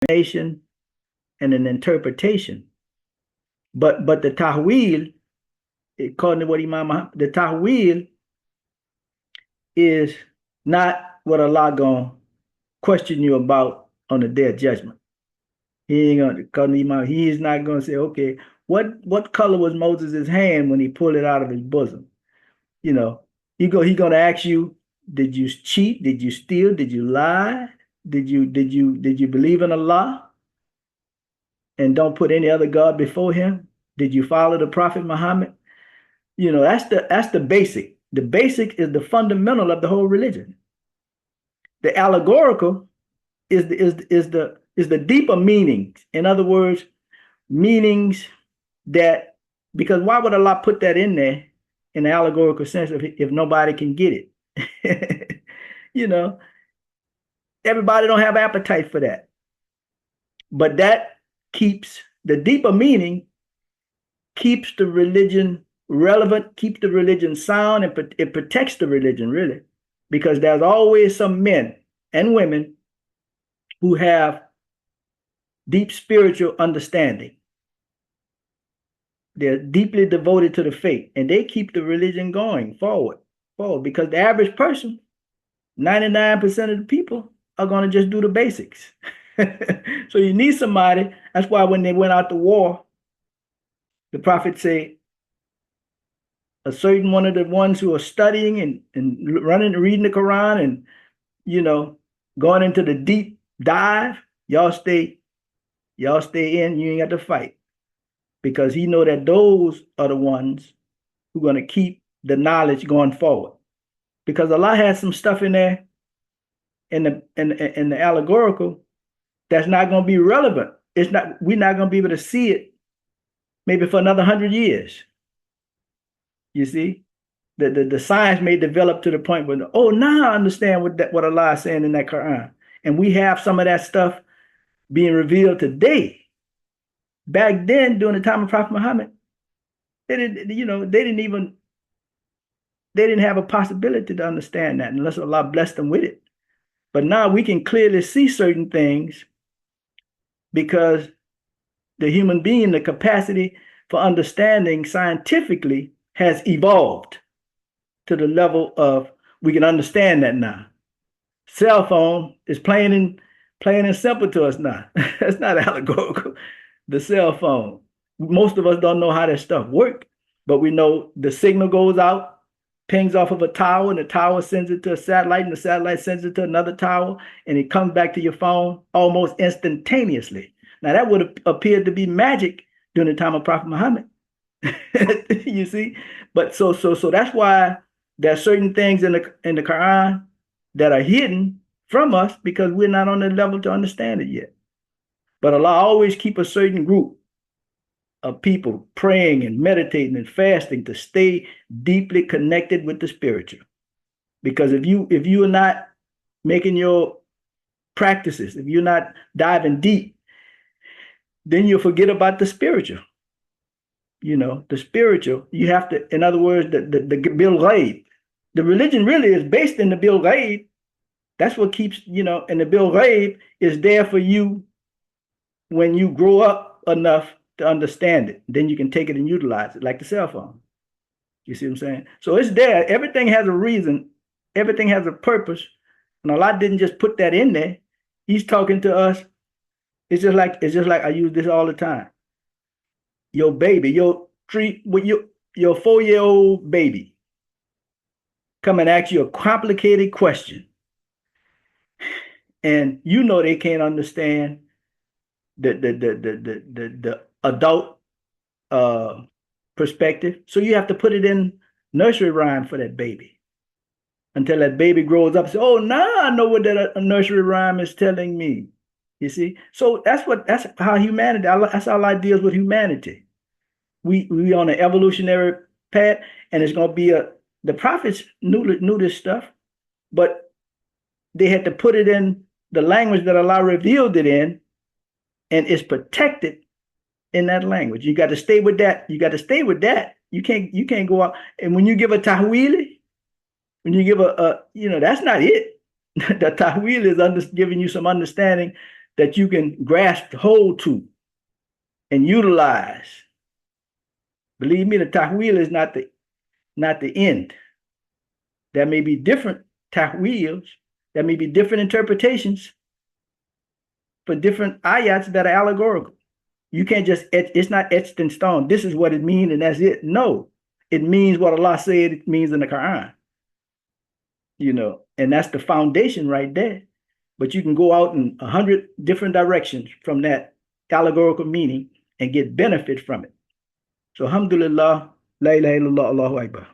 nation and an interpretation. But the Taweel, according to what the Taweel is not what Allah gonna question you about on the day of judgment. He ain't gonna, he is not gonna say, okay, what color was Moses' hand when he pulled it out of his bosom? You know, he gonna ask you, did you cheat? Did you steal? Did you lie? Did you believe in Allah and don't put any other God before him? Did you follow the Prophet Muhammad? You know, that's the basic. The basic is the fundamental of the whole religion. The allegorical is the deeper meanings. In other words, meanings that, because why would Allah put that in there in the allegorical sense if nobody can get it? You know, everybody don't have appetite for that. But that keeps the deeper meaning, keeps the religion relevant, keeps the religion sound, and it protects the religion, really. Because there's always some men and women who have deep spiritual understanding. They're deeply devoted to the faith, and they keep the religion going forward. Because the average person, 99% of the people are going to just do the basics. So you need somebody. That's why when they went out to war, the Prophet said, a certain one of the ones who are studying and reading the Quran and, you know, going into the deep dive, y'all stay in, you ain't got to fight. Because he know that those are the ones who are going to keep the knowledge going forward. Because Allah has some stuff in there in the allegorical that's not going to be relevant. We're not going to be able to see it maybe for another 100 years. You see, the science may develop to the point where, oh, now I understand what Allah is saying in that Quran. And we have some of that stuff being revealed today. Back then, during the time of Prophet Muhammad, they didn't have a possibility to understand that unless Allah blessed them with it. But now we can clearly see certain things because the human being, the capacity for understanding scientifically has evolved to the level of we can understand that now. Cell phone is plain and simple to us now. That's not allegorical. The cell phone. Most of us don't know how that stuff works, but we know the signal goes out, pings off of a tower, and the tower sends it to a satellite, and the satellite sends it to another tower, and it comes back to your phone almost instantaneously. Now that would have appeared to be magic during the time of Prophet Muhammad. You see, but so that's why there are certain things in the Quran that are hidden from us because we're not on the level to understand it yet. But Allah always keep a certain group of people praying and meditating and fasting to stay deeply connected with the spiritual. Because if you are not making your practices, if you're not diving deep, then you'll forget about the spiritual. You know, the spiritual, you have to, in other words, the bil ghaib. The religion really is based in the bil ghaib. That's what keeps, and the bil ghaib is there for you when you grow up enough to understand it. Then you can take it and utilize it, like the cell phone. You see what I'm saying? So it's there. Everything has a reason. Everything has a purpose. And Allah didn't just put that in there. He's talking to us. It's just like I use this all the time. Your baby, your 4-year-old baby come and ask you a complicated question. And you know they can't understand the adult perspective. So you have to put it in nursery rhyme for that baby until that baby grows up and says, oh, now I know what that nursery rhyme is telling me. You see? So that's how humanity, that's how Allah deals with humanity. We on an evolutionary path, and it's going to be the prophets knew this stuff, but they had to put it in the language that Allah revealed it in, and it's protected in that language. You got to stay with that. You can't go out. And when you give a tahweel, when you give that's not it. The tahweel is giving you some understanding that you can grasp hold to and utilize. Believe me, the Taweel is not the end. There may be different Taweels, there may be different interpretations for different ayats that are allegorical. You can't just, it's not etched in stone. This is what it means and that's it. No, it means what Allah said it means in the Quran. And that's the foundation right there. But you can go out in 100 different directions from that allegorical meaning and get benefit from it. So alhamdulillah, la ilaha illallah, Allahu Akbar.